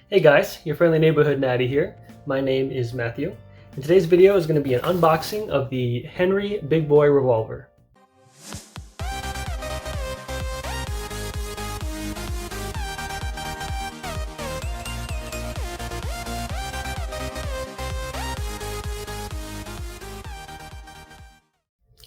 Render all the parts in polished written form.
Hey guys, your friendly neighborhood natty here. My name is Matthew, and today's video is going to be an unboxing of the Henry Big Boy Revolver.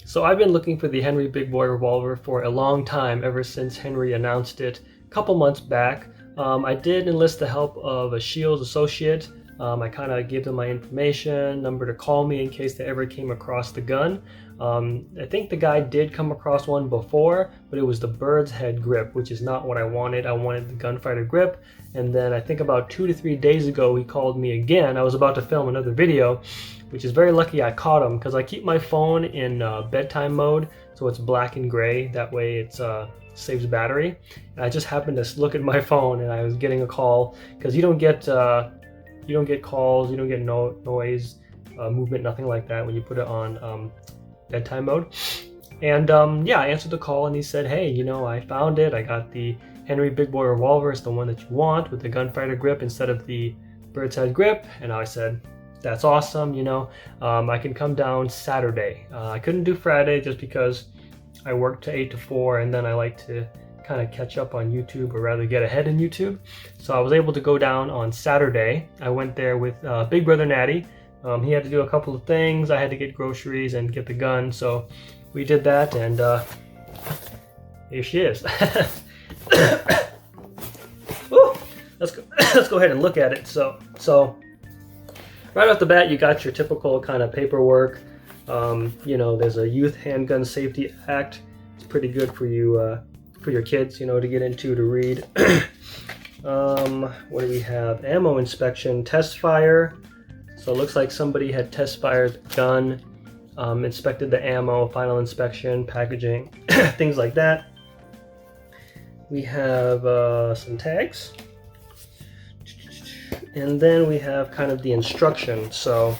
So I've been looking for the Henry Big Boy Revolver for a long time, ever since Henry announced it a couple months back. I did enlist the help of a Shields associate. I kind of gave them my information, number to call me in case they ever came across the gun. I think the guy did come across one before, but it was the bird's head grip, which is not what I wanted. I wanted the gunfighter grip. And then I think about 2 to 3 days ago, he called me again. I was about to film another video, which is very lucky I caught him because I keep my phone in bedtime mode, so it's black and gray. That way it's saves battery. And I just happened to look at my phone and I was getting a call because you don't get calls, you don't get noise, movement, nothing like that when you put it on bedtime mode. And yeah, I answered the call and he said, hey, you know, I found it. I got the Henry Big Boy Revolver. It's the one that you want with the gunfighter grip instead of the bird's head grip. And I said, that's awesome, you know. I can come down Saturday. I couldn't do Friday just because I work to 8 to 4 and then I like to kind of catch up on YouTube, or rather get ahead in YouTube. So I was able to go down on Saturday. I went there with Big Brother Natty. He had to do a couple of things. I had to get groceries and get the gun. So we did that, and here she is. Woo! Let's go ahead and look at it. So right off the bat, you got your typical kind of paperwork. You know, there's a Youth Handgun Safety Act. It's pretty good for you, for your kids, you know, to get into, to read. What do we have? Ammo inspection, test fire. So it looks like somebody had test fired the gun, inspected the ammo, final inspection, packaging, things like that. We have some tags. And then we have kind of the instruction. So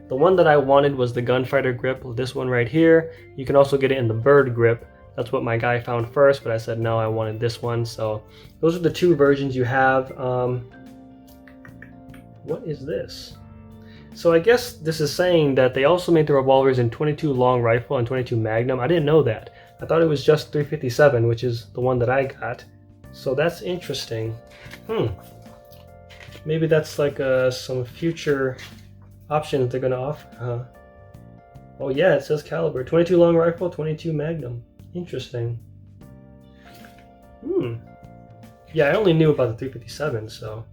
the one that I wanted was the gunfighter grip, this one right here. You can also get it in the bird grip. That's what my guy found first, but I said no, I wanted this one. So those are the two versions you have. What is this? So I guess this is saying that they also made the revolvers in 22 long rifle and 22 magnum. I didn't know that. I thought it was just 357, which is the one that I got. So that's interesting. Maybe that's like some future options they're gonna offer. Oh yeah, it says caliber, 22 long rifle, 22 magnum. Interesting. Yeah, I only knew about the 357, so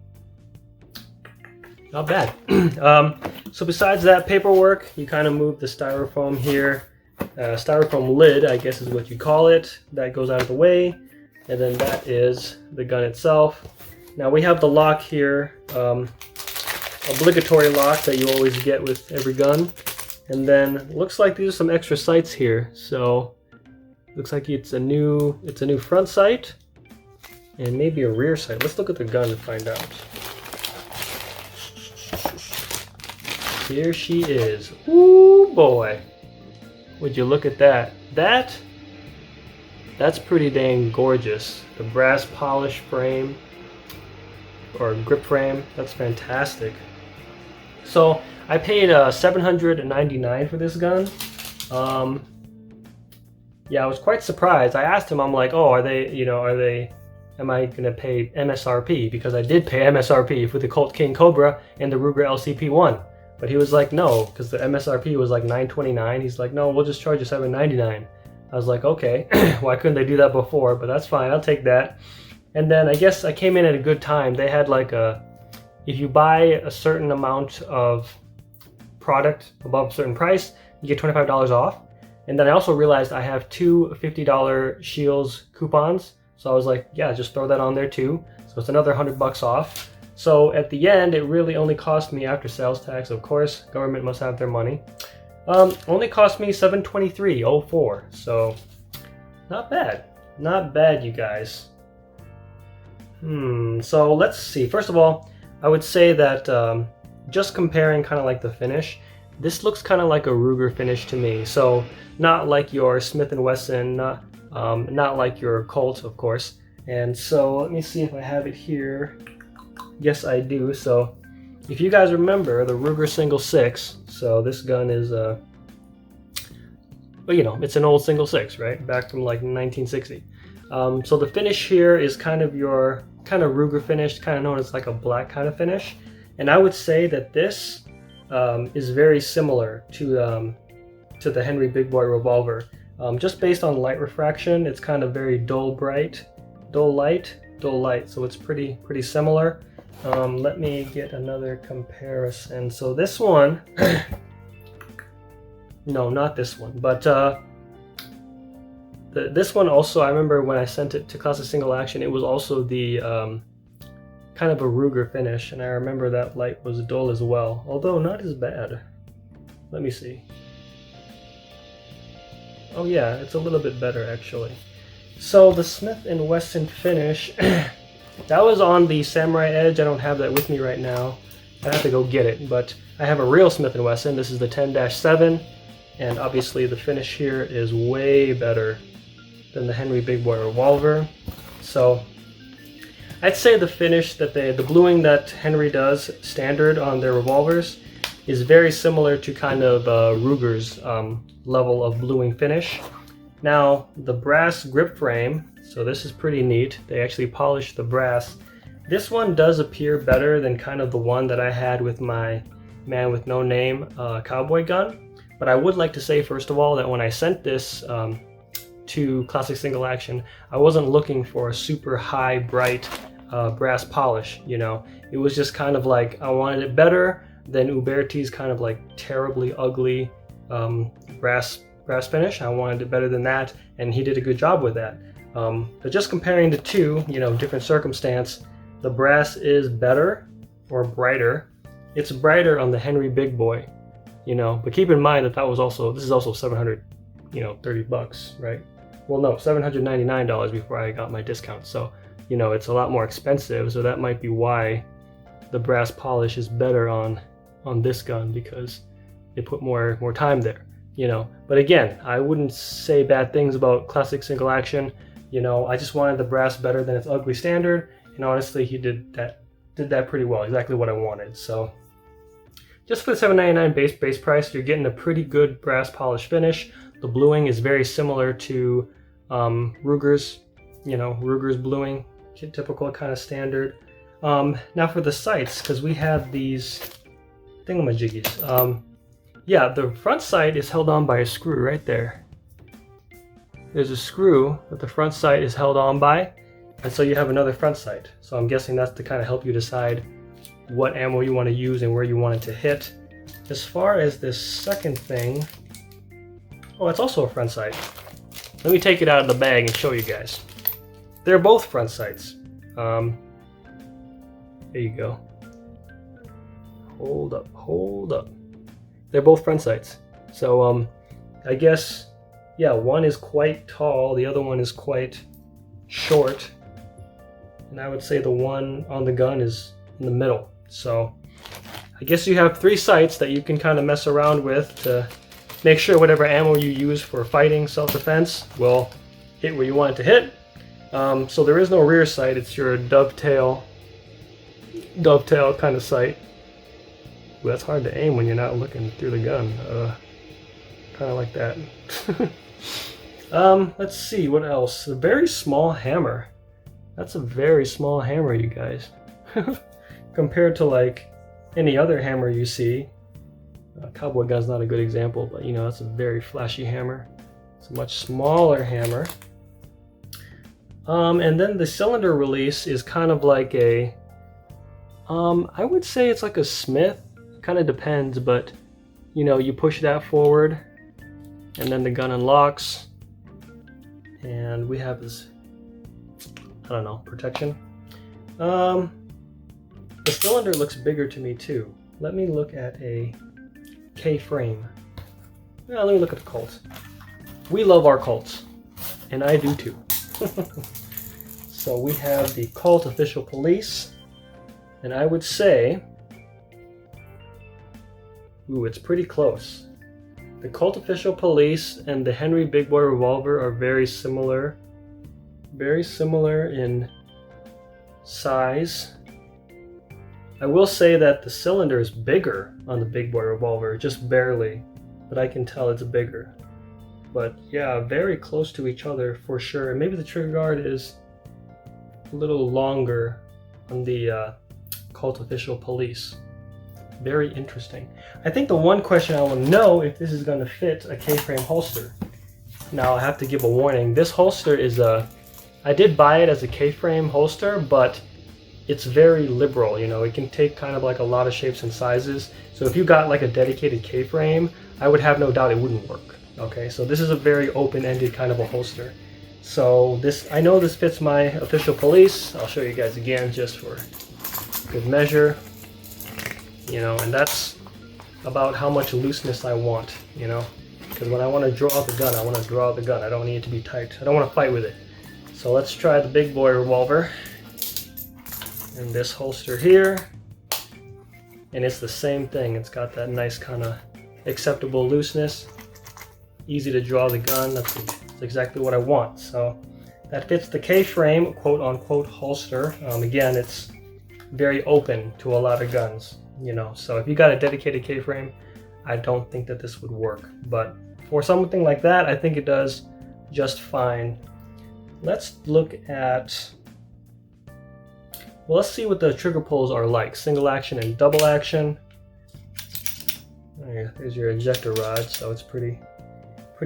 not bad. So besides that paperwork, you kind of move the styrofoam here. Styrofoam lid, I guess is what you call it. That goes out of the way. And then that is the gun itself. Now we have the lock here. Obligatory lock that you always get with every gun. And then looks like these are some extra sights here. So looks like it's a new front sight and maybe a rear sight. Let's look at the gun and find out. Here she is. Ooh boy. Would you look at that? That's pretty dang gorgeous. The brass polish frame or grip frame, that's fantastic. So I paid $799 for this gun. Yeah, I was quite surprised. I asked him, I'm like, oh, am I gonna pay MSRP? Because I did pay MSRP for the Colt King Cobra and the Ruger LCP1. But he was like, no, because the MSRP was like $929. He's like, no, we'll just charge you $799. I was like, okay, why couldn't they do that before? But that's fine, I'll take that. And then I guess I came in at a good time. They had like if you buy a certain amount of product above a certain price, you get $25 off. And then I also realized I have 2 $50 Shields coupons. So I was like, yeah, just throw that on there too. So it's another $100 off. So at the end, it really only cost me, after sales tax, of course, government must have their money, only cost me $723.04. So not bad. Not bad, you guys. So let's see. First of all, I would say that just comparing kind of like the finish, this looks kind of like a Ruger finish to me. So not like your Smith & Wesson, not like your Colt, of course. And so let me see if I have it here. Yes, I do. So if you guys remember the Ruger Single 6, so this gun is well, you know, it's an old Single 6, right? Back from like 1960. So the finish here is kind of your Ruger finish, kind of known as like a black kind of finish. And I would say that this is very similar to the Henry Big Boy Revolver. Just based on light refraction, it's kind of very dull bright, dull light, dull light. So it's pretty similar. Let me get another comparison. So this one, no, not this one, but this one also, I remember when I sent it to Classic Single Action, it was also the kind of a Ruger finish, and I remember that light was dull as well, although not as bad. Let me see. Oh yeah, it's a little bit better actually. So the Smith & Wesson finish, that was on the Samurai Edge. I don't have that with me right now. I have to go get it, but I have a real Smith & Wesson. This is the 10-7, and obviously the finish here is way better than the Henry Big Boy Revolver. So I'd say the finish that the bluing that Henry does standard on their revolvers is very similar to kind of Ruger's level of bluing finish. Now the brass grip frame, so this is pretty neat. They actually polished the brass. This one does appear better than kind of the one that I had with my Man with No Name cowboy gun. But I would like to say first of all that when I sent this to Classic Single Action, I wasn't looking for a super high bright brass polish, you know. It was just kind of like I wanted it better than Uberti's kind of like terribly ugly brass finish. I wanted it better than that, and he did a good job with that. But just comparing the two, you know, different circumstance, the brass is better or brighter. It's brighter on the Henry Big Boy, you know. But keep in mind that this is also 700, you know, 30 bucks, right? Well, no, $799 before I got my discount. So, you know, it's a lot more expensive. So that might be why the brass polish is better on this gun, because they put more time there, you know. But again, I wouldn't say bad things about Classic Single Action. You know, I just wanted the brass better than its ugly standard, and honestly, he did that pretty well, exactly what I wanted. So just for the $799 base price, you're getting a pretty good brass polish finish. The bluing is very similar to Ruger's, you know, Ruger's bluing, typical kind of standard. Now for the sights, because we have these thingamajiggies. Yeah, the front sight is held on by a screw right there. There's a screw that the front sight is held on by, and so you have another front sight. So I'm guessing that's to kind of help you decide what ammo you want to use and where you want it to hit. As far as this second thing, oh, it's also a front sight. Let me take it out of the bag and show you guys. They're both front sights. There you go. Hold up. They're both front sights. So I guess, yeah, one is quite tall, the other one is quite short. And I would say the one on the gun is in the middle. So I guess you have three sights that you can kind of mess around with to make sure whatever ammo you use for fighting, self-defense will hit where you want it to hit. So there is no rear sight, it's your dovetail kind of sight. Ooh, that's hard to aim when you're not looking through the gun. Kind of like that. Let's see, what else? A very small hammer. That's a very small hammer, you guys. Compared to like any other hammer you see. Cowboy gun's not a good example, but you know, that's a very flashy hammer. It's a much smaller hammer. And then the cylinder release is kind of like a, I would say it's like a Smith. Kind of depends, but you know, you push that forward and then the gun unlocks, and we have this, I don't know, protection. The cylinder looks bigger to me too. Let me look at a K-frame. Well, let me look at the Colts. We love our Colts, and I do too. So we have the Colt Official Police, and I would say, ooh, it's pretty close. The Colt Official Police and the Henry Big Boy Revolver are very similar. Very similar in size. I will say that the cylinder is bigger on the big boy revolver, just barely, but I can tell it's bigger. But yeah, very close to each other for sure. And maybe the trigger guard is a little longer on the Cult Official Police. Very interesting. I think the one question I want to know if this is going to fit a K-frame holster. Now I have to give a warning. This holster is I did buy it as a K-frame holster, but it's very liberal. You know, it can take kind of like a lot of shapes and sizes. So if you got like a dedicated K-frame, I would have no doubt it wouldn't work. Okay, so this is a very open-ended kind of a holster. So this, I know this fits my Official Police. I'll show you guys again just for good measure. You know, and that's about how much looseness I want, you know, because when I want to draw the gun, I want to draw the gun. I don't need it to be tight. I don't want to fight with it. So let's try the big boy revolver and this holster here. And it's the same thing. It's got that nice kind of acceptable looseness. Easy to draw the gun. That's exactly what I want. So that fits the K-frame, quote unquote, holster. Again, it's very open to a lot of guns. You know, so if you got a dedicated K-frame, I don't think that this would work. But for something like that, I think it does just fine. Let's look at, well, let's see what the trigger pulls are like. Single action and double action. There's your ejector rod, so it's pretty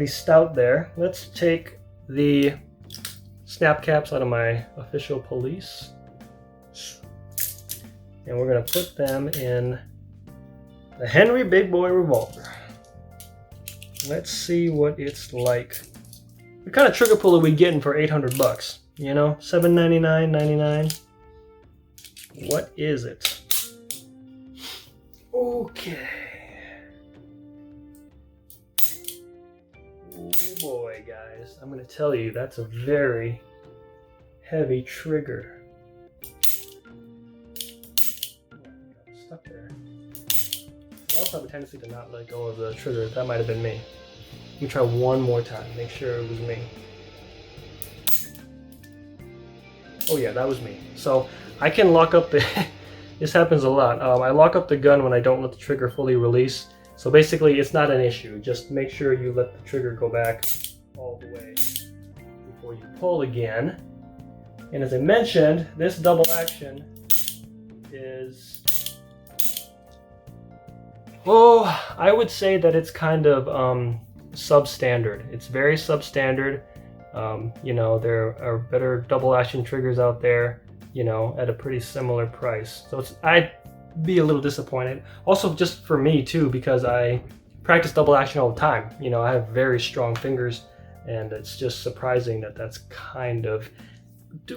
stout there. Let's take the snap caps out of my Official Police. And we're going to put them in the Henry Big Boy Revolver. Let's see what it's like. What kind of trigger pull are we getting for 800 bucks? You know, $799.99. What is it? Okay. Oh boy, guys. I'm going to tell you, that's a very heavy trigger. Stuck there. I also have a tendency to not let go of the trigger. That might have been me. Let me try one more time. Make sure it was me. Oh yeah, that was me. So I can lock up the... This happens a lot. I lock up the gun when I don't let the trigger fully release. So basically it's not an issue. Just make sure you let the trigger go back all the way before you pull again. And as I mentioned, this double action is... Oh, I would say that it's kind of substandard. It's very substandard. You know, there are better double action triggers out there, you know, at a pretty similar price. So I'd be a little disappointed. Also, just for me too, because I practice double action all the time. You know, I have very strong fingers, and it's just surprising that that's kind of,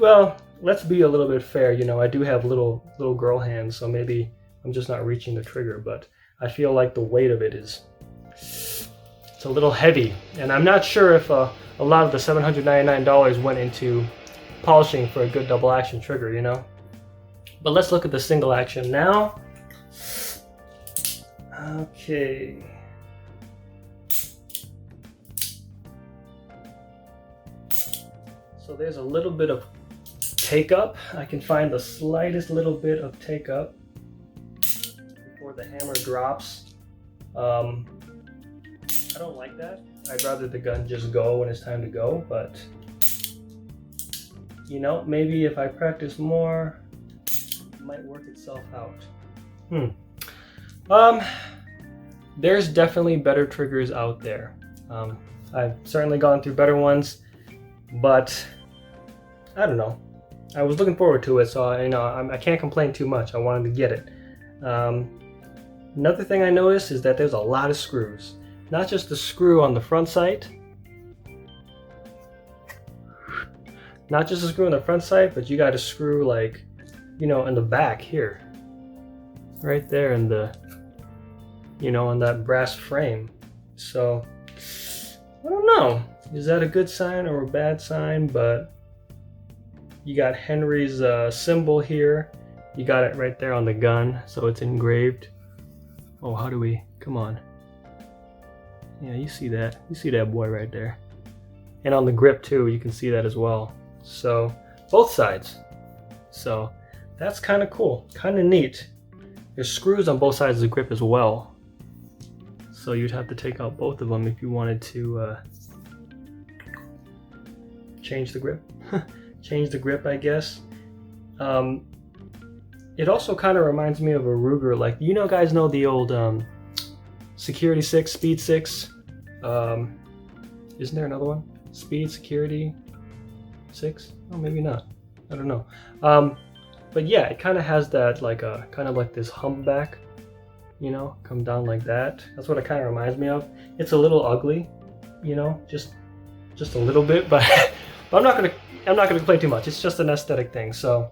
well, let's be a little bit fair. You know, I do have little girl hands, so maybe I'm just not reaching the trigger, but I feel like the weight of it is, it's a little heavy. And I'm not sure if a lot of the $799 went into polishing for a good double action trigger, you know? But let's look at the single action now. Okay. So there's a little bit of take up. I can find the slightest little bit of take up before the hammer drops. I don't like that. I'd rather the gun just go when it's time to go, but you know, maybe if I practice more, it might work itself out. There's definitely better triggers out there. I've certainly gone through better ones, but I don't know. I was looking forward to it, so I can't complain too much. I wanted to get it. Another thing I noticed is that there's a lot of screws. Not just the screw on the front sight. Not just a screw on the front sight, but you got a screw like, you know, in the back here. Right there in the, you know, on that brass frame. So, I don't know. Is that a good sign or a bad sign? But you got Henry's symbol here. You got it right there on the gun, so it's engraved. Oh, how do we, come on. Yeah, you see that. You see that boy right there. And on the grip too, you can see that as well. So, both sides. So, that's kind of cool. Kind of neat. There's screws on both sides of the grip as well. So you'd have to take out both of them if you wanted to change the grip. Change the grip, I guess. It also kind of reminds me of a Ruger, like, you know, guys know the old Security 6, Speed 6. Isn't there another one? Speed, Security 6? Oh, maybe not. I don't know. But yeah, it kind of has that, like a kind of like this humpback, you know, come down like that. That's what it kind of reminds me of. It's a little ugly, you know, just a little bit, but but I'm not gonna complain too much. It's just an aesthetic thing. So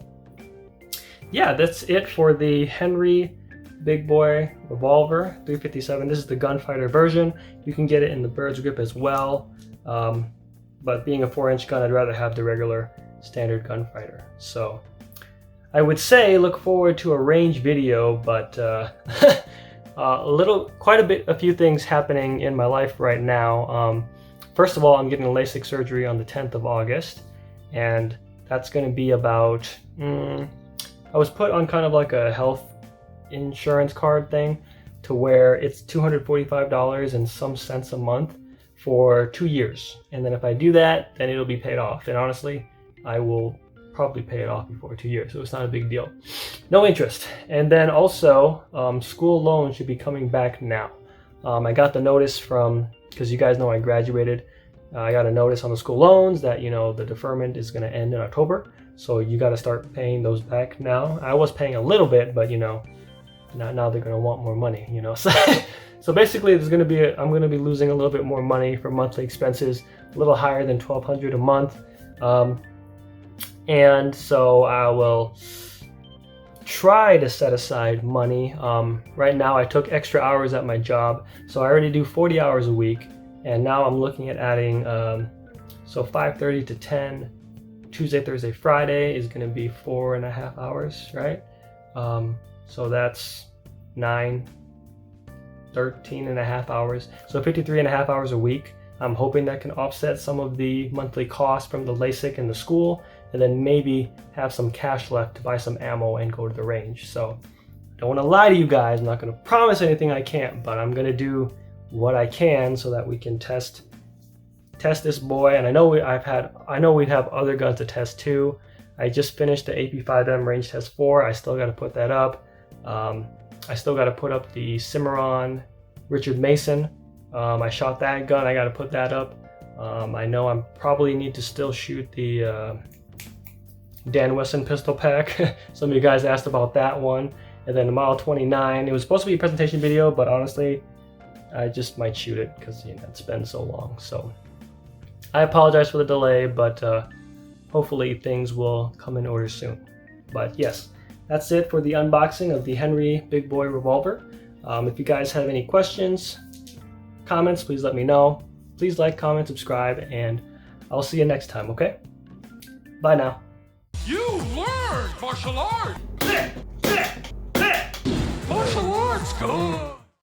yeah, that's it for the Henry Big Boy Revolver 357. This is the gunfighter version. You can get it in the bird's grip as well. But being a 4-inch gun, I'd rather have the regular standard gunfighter. So I would say look forward to a range video, but a few things happening in my life right now. First of all, I'm getting a LASIK surgery on the 10th of August, and that's going to be about, I was put on kind of like a health insurance card thing to where it's $245 and some cents a month for 2 years. And then if I do that, then it'll be paid off. And honestly, I will probably pay it off before 2 years, so it's not a big deal. No interest. And then also, school loans should be coming back now. I got the notice from, because you guys know I graduated, I got a notice on the school loans that, you know, the deferment is going to end in October. So you got to start paying those back now. I was paying a little bit, but you know, now they're going to want more money, you know. So basically I'm going to be losing a little bit more money for monthly expenses, a little higher than $1,200 a month. And so I will try to set aside money. Right now I took extra hours at my job, so I already do 40 hours a week, and now I'm looking at adding, so 5:30 to 10, Tuesday, Thursday, Friday is going to be 4.5 hours, right? So that's 13.5 hours. So 53.5 hours a week. I'm hoping that can offset some of the monthly costs from the LASIK and the school, and then maybe have some cash left to buy some ammo and go to the range. So I don't want to lie to you guys. I'm not going to promise anything I can't, but I'm going to do what I can so that we can test this boy. And I know we'd have other guns to test too. I just finished the AP5M range test 4. I still got to put that up. I still got to put up the Cimarron Richard Mason. I shot that gun. I got to put that up. I know I probably need to still shoot the Dan Wesson pistol pack. Some of you guys asked about that one. And then the Model 29. It was supposed to be a presentation video, but honestly, I just might shoot it because, you know, it's been so long. So I apologize for the delay, but hopefully things will come in order soon. But yes, that's it for the unboxing of the Henry Big Boy Revolver. If you guys have any questions, comments, please let me know. Please like, comment, subscribe, and I'll see you next time, okay? Bye now. You learned martial arts! Martial arts, good!